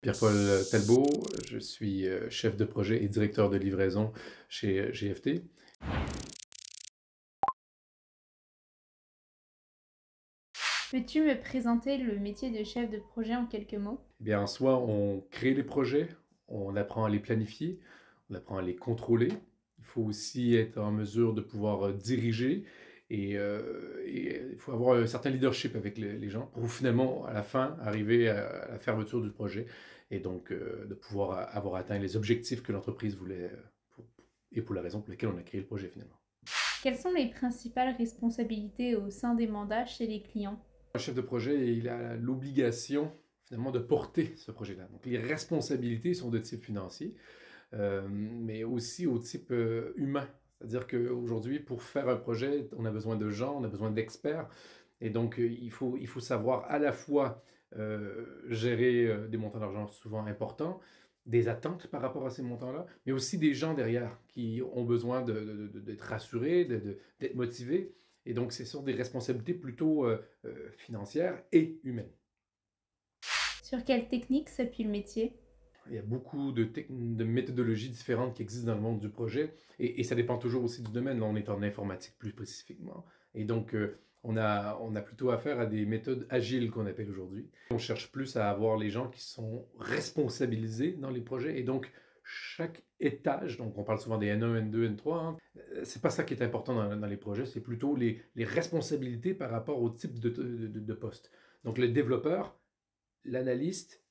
Pierre-Paul Talbot, je suis chef de projet et directeur de livraison chez GFT. Peux-tu me présenter le métier de chef de projet en quelques mots? Eh bien, soit on crée les projets, on apprend à les planifier, on apprend à les contrôler. Il faut aussi être en mesure de pouvoir diriger et il faut avoir un certain leadership avec les gens pour finalement, à la fin, arriver à la fermeture du projet et donc de pouvoir avoir atteint les objectifs que l'entreprise voulait et pour la raison pour laquelle on a créé le projet finalement. Quelles sont les principales responsabilités au sein des mandats chez les clients? Un chef de projet, il a l'obligation finalement de porter ce projet-là. Donc les responsabilités sont de type financier, mais aussi au type humain. C'est-à-dire qu'aujourd'hui, pour faire un projet, on a besoin de gens, on a besoin d'experts, et donc il faut savoir à la fois gérer des montants d'argent souvent importants, des attentes par rapport à ces montants-là, mais aussi des gens derrière qui ont besoin d'être rassurés, d'être motivés. Et donc, c'est sur des responsabilités plutôt financières et humaines. Sur quelles techniques s'appuie le métier? Il y a beaucoup de méthodologies différentes qui existent dans le monde du projet et ça dépend toujours aussi du domaine. Là, on est en informatique plus spécifiquement. Et donc, on a plutôt affaire à des méthodes agiles qu'on appelle aujourd'hui. On cherche plus à avoir les gens qui sont responsabilisés dans les projets et donc chaque étage, donc on parle souvent des N1, N2, N3, hein, c'est pas ça qui est important dans les projets, c'est plutôt les responsabilités par rapport au type de poste. Donc le développeur, l'analyste,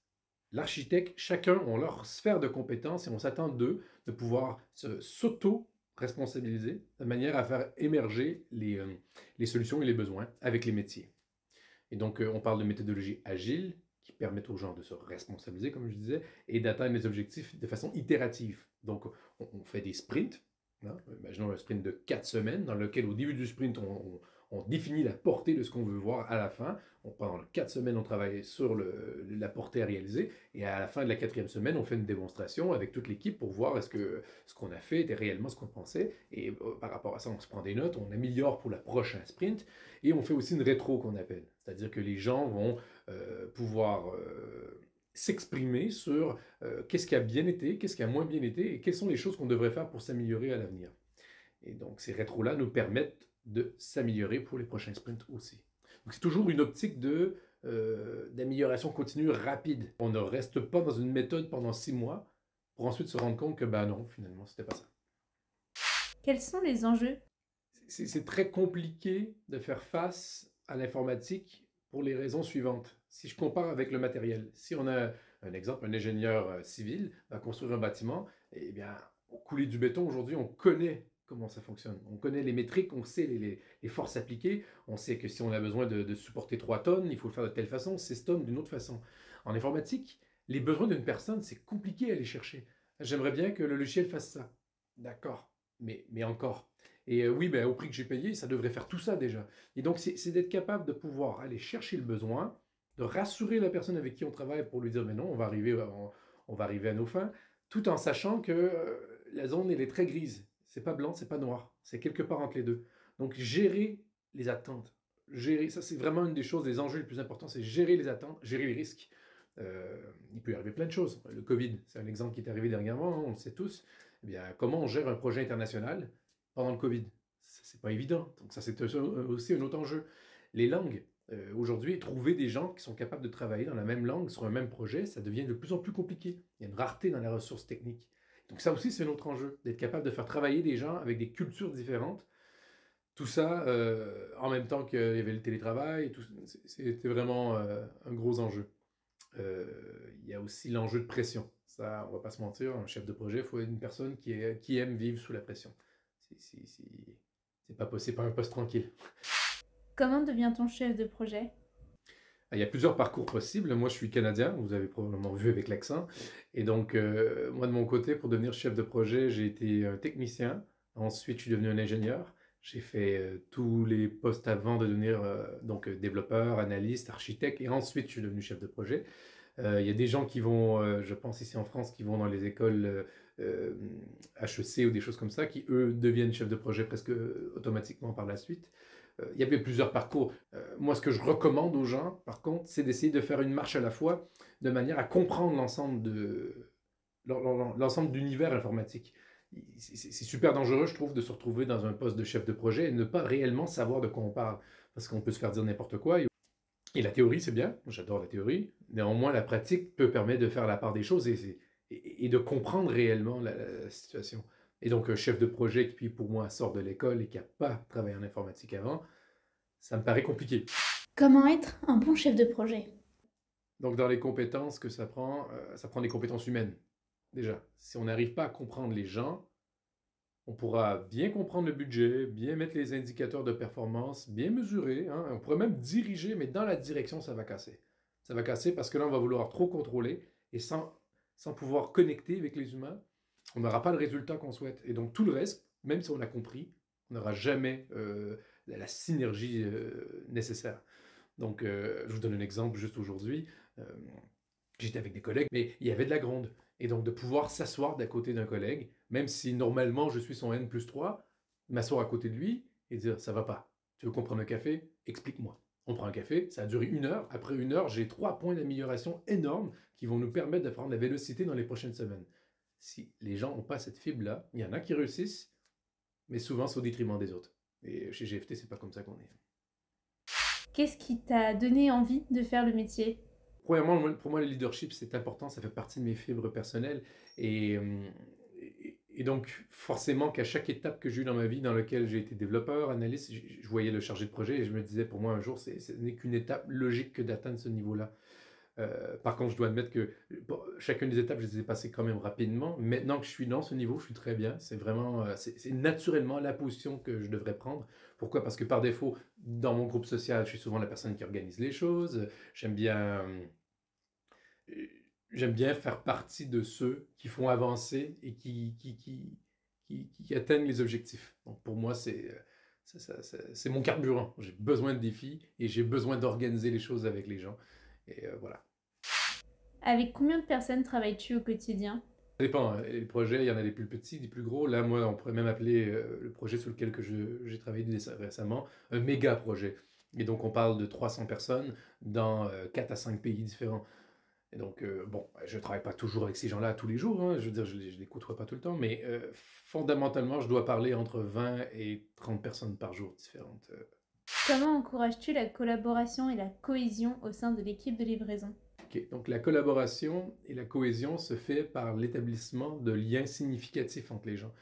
l'architecte, chacun ont leur sphère de compétences et on s'attend d'eux de pouvoir s'auto-responsabiliser de manière à faire émerger les solutions et les besoins avec les métiers. Et donc, on parle de méthodologie agile qui permettent aux gens de se responsabiliser, comme je disais, et d'atteindre les objectifs de façon itérative. Donc, on fait des sprints. Hein. Imaginons un sprint de 4 semaines dans lequel, au début du sprint, on définit la portée de ce qu'on veut voir à la fin. Pendant 4 semaines, on travaille sur la portée à réaliser. Et à la fin de la quatrième semaine, on fait une démonstration avec toute l'équipe pour voir est-ce que ce qu'on a fait était réellement ce qu'on pensait. Et par rapport à ça, on se prend des notes, on améliore pour la prochaine sprint. Et on fait aussi une rétro qu'on appelle. C'est-à-dire que les gens vont pouvoir s'exprimer sur qu'est-ce qui a bien été, qu'est-ce qui a moins bien été et quelles sont les choses qu'on devrait faire pour s'améliorer à l'avenir. Et donc ces rétros-là nous permettent de s'améliorer pour les prochains sprints aussi. Donc c'est toujours une optique d'amélioration continue rapide. On ne reste pas dans une méthode pendant 6 mois pour ensuite se rendre compte que ben non, finalement, c'était pas ça. Quels sont les enjeux? C'est très compliqué de faire face à l'informatique pour les raisons suivantes. Si je compare avec le matériel, si on a un exemple, un ingénieur civil va construire un bâtiment, eh bien, au couler du béton, aujourd'hui, on connaît comment ça fonctionne. On connaît les métriques, on sait les forces appliquées, on sait que si on a besoin de supporter 3 tonnes, il faut le faire de telle façon, 6 tonnes d'une autre façon. En informatique, les besoins d'une personne, c'est compliqué à aller chercher. J'aimerais bien que le logiciel fasse ça. D'accord, mais encore. Et oui, ben, au prix que j'ai payé, ça devrait faire tout ça déjà. Et donc, c'est d'être capable de pouvoir aller chercher le besoin, de rassurer la personne avec qui on travaille pour lui dire, mais non, on va arriver à nos fins, tout en sachant que la zone, elle est très grise. C'est pas blanc, c'est pas noir. C'est quelque part entre les deux. Donc, gérer les attentes. Gérer, ça, c'est vraiment une des choses, des enjeux les plus importants, c'est gérer les attentes, gérer les risques. Il peut y arriver plein de choses. Le Covid, c'est un exemple qui est arrivé dernièrement, hein, on le sait tous. Eh bien, comment on gère un projet international pendant le Covid? C'est pas évident. Donc ça, c'est aussi un autre enjeu. Les langues. Aujourd'hui, trouver des gens qui sont capables de travailler dans la même langue sur un même projet, ça devient de plus en plus compliqué. Il y a une rareté dans les ressources techniques. Donc ça aussi, c'est un autre enjeu, d'être capable de faire travailler des gens avec des cultures différentes. Tout ça en même temps qu'il y avait le télétravail. C'était vraiment un gros enjeu. Il y a aussi l'enjeu de pression. Ça, on va pas se mentir, un chef de projet, il faut être une personne qui aime vivre sous la pression. C'est pas possible, pas un poste tranquille. Comment devient-on chef de projet? Il y a plusieurs parcours possibles. Moi, je suis canadien, vous avez probablement vu avec l'accent. Et donc, moi, de mon côté, pour devenir chef de projet, j'ai été un technicien. Ensuite, je suis devenu un ingénieur. J'ai fait tous les postes avant de devenir donc développeur, analyste, architecte. Et ensuite, je suis devenu chef de projet. Il y a des gens qui vont, je pense ici en France, qui vont dans les écoles HEC ou des choses comme ça, qui eux deviennent chefs de projet presque automatiquement par la suite. Il y avait plusieurs parcours. Moi, ce que je recommande aux gens, par contre, c'est d'essayer de faire une marche à la fois, de manière à comprendre l'ensemble d'univers informatique. C'est super dangereux, je trouve, de se retrouver dans un poste de chef de projet et ne pas réellement savoir de quoi on parle. Parce qu'on peut se faire dire n'importe quoi. Et la théorie, c'est bien. J'adore la théorie. Néanmoins, la pratique peut permettre de faire la part des choses et de comprendre réellement la situation. Et donc, un chef de projet qui, puis, pour moi, sort de l'école et qui n'a pas travaillé en informatique avant, ça me paraît compliqué. Comment être un bon chef de projet? Donc, dans les compétences que ça prend des compétences humaines. Déjà, si on n'arrive pas à comprendre les gens, on pourra bien comprendre le budget, bien mettre les indicateurs de performance, bien mesurer, hein. On pourrait même diriger, mais dans la direction, ça va casser. Ça va casser parce que là, on va vouloir trop contrôler et sans pouvoir connecter avec les humains, on n'aura pas le résultat qu'on souhaite. Et donc tout le reste, même si on a compris, on n'aura jamais la synergie nécessaire. Donc je vous donne un exemple juste aujourd'hui. Euh, J'étais avec des collègues, mais il y avait de la gronde. Et donc de pouvoir s'asseoir d'à côté d'un collègue, même si normalement je suis son N+3, m'asseoir à côté de lui et dire ça va pas. Tu veux qu'on prenne un café? Explique-moi. On prend un café, ça a duré 1 heure. Après 1 heure, j'ai 3 points d'amélioration énormes qui vont nous permettre de prendre la vélocité dans les prochaines semaines. Si les gens n'ont pas cette fibre-là, il y en a qui réussissent, mais souvent c'est au détriment des autres. Et chez GFT, c'est pas comme ça qu'on est. Qu'est-ce qui t'a donné envie de faire le métier? Premièrement, pour moi, le leadership, c'est important, ça fait partie de mes fibres personnelles. Et donc, forcément, qu'à chaque étape que j'ai eue dans ma vie, dans laquelle j'ai été développeur, analyste, je voyais le chargé de projet et je me disais, pour moi, un jour, ce n'est qu'une étape logique que d'atteindre ce niveau-là. Par contre, je dois admettre que bon, chacune des étapes, je les ai passées quand même rapidement. Maintenant que je suis dans ce niveau, je suis très bien. C'est vraiment, c'est naturellement la position que je devrais prendre. Pourquoi? Parce que par défaut, dans mon groupe social, je suis souvent la personne qui organise les choses. J'aime bien faire partie de ceux qui font avancer et qui atteignent les objectifs. Donc pour moi, c'est mon carburant. J'ai besoin de défis et j'ai besoin d'organiser les choses avec les gens. Et voilà. Avec combien de personnes travailles-tu au quotidien? Ça dépend, hein. Les projets, il y en a des plus petits, des plus gros. Là, moi, on pourrait même appeler le projet sur lequel j'ai travaillé récemment un méga projet. Et donc, on parle de 300 personnes dans 4 à 5 pays différents. Et donc, bon, je ne travaille pas toujours avec ces gens-là tous les jours, hein. Je veux dire, je les côtoie pas tout le temps, mais fondamentalement, je dois parler entre 20 et 30 personnes par jour différentes. Comment encourages-tu la collaboration et la cohésion au sein de l'équipe de livraison? Ok, donc la collaboration et la cohésion se fait par l'établissement de liens significatifs entre les gens.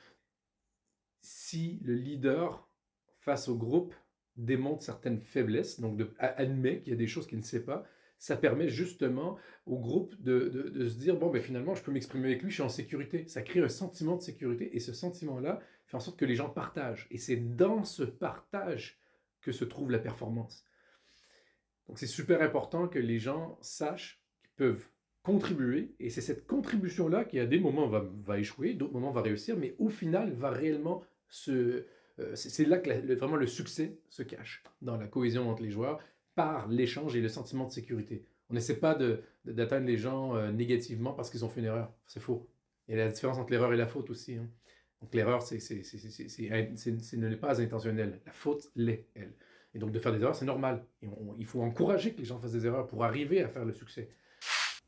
Si le leader, face au groupe, démontre certaines faiblesses, donc admet qu'il y a des choses qu'il ne sait pas, ça permet justement au groupe de se dire, bon, ben finalement, je peux m'exprimer avec lui, je suis en sécurité. Ça crée un sentiment de sécurité et ce sentiment-là fait en sorte que les gens partagent. Et c'est dans ce partage que se trouve la performance. Donc c'est super important que les gens sachent qu'ils peuvent contribuer, et c'est cette contribution-là qui à des moments va échouer, d'autres moments va réussir, mais au final va réellement c'est là que vraiment le succès se cache, dans la cohésion entre les joueurs, par l'échange et le sentiment de sécurité. On n'essaie pas d'atteindre les gens négativement parce qu'ils ont fait une erreur, c'est faux. Il y a la différence entre l'erreur et la faute aussi, hein. Donc l'erreur, ce n'est pas intentionnel, la faute l'est, elle. Et donc de faire des erreurs, c'est normal. Et il faut encourager que les gens fassent des erreurs pour arriver à faire le succès.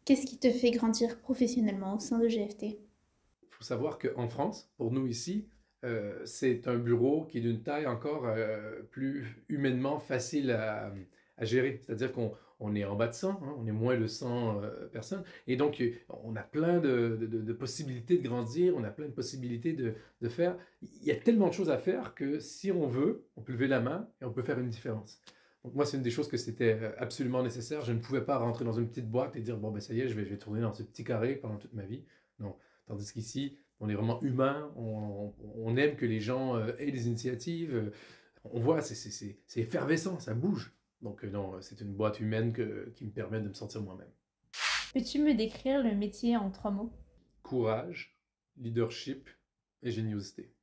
Qu'est-ce qui te fait grandir professionnellement au sein de GFT? Il faut savoir qu'en France, pour nous ici, c'est un bureau qui est d'une taille encore plus humainement facile à gérer. C'est-à-dire qu'on est en bas de 100, hein, on est moins de 100 personnes. Et donc, on a plein de possibilités de grandir, on a plein de possibilités de faire. Il y a tellement de choses à faire que si on veut, on peut lever la main et on peut faire une différence. Donc moi, c'est une des choses que c'était absolument nécessaire. Je ne pouvais pas rentrer dans une petite boîte et dire, bon, ben ça y est, je vais tourner dans ce petit carré pendant toute ma vie. Non. Tandis qu'ici, on est vraiment humain, on aime que les gens aient des initiatives. On voit, c'est effervescent, ça bouge. Donc non, c'est une boîte humaine qui me permet de me sentir moi-même. Peux-tu me décrire le métier en 3 mots? Courage, leadership, ingéniosité.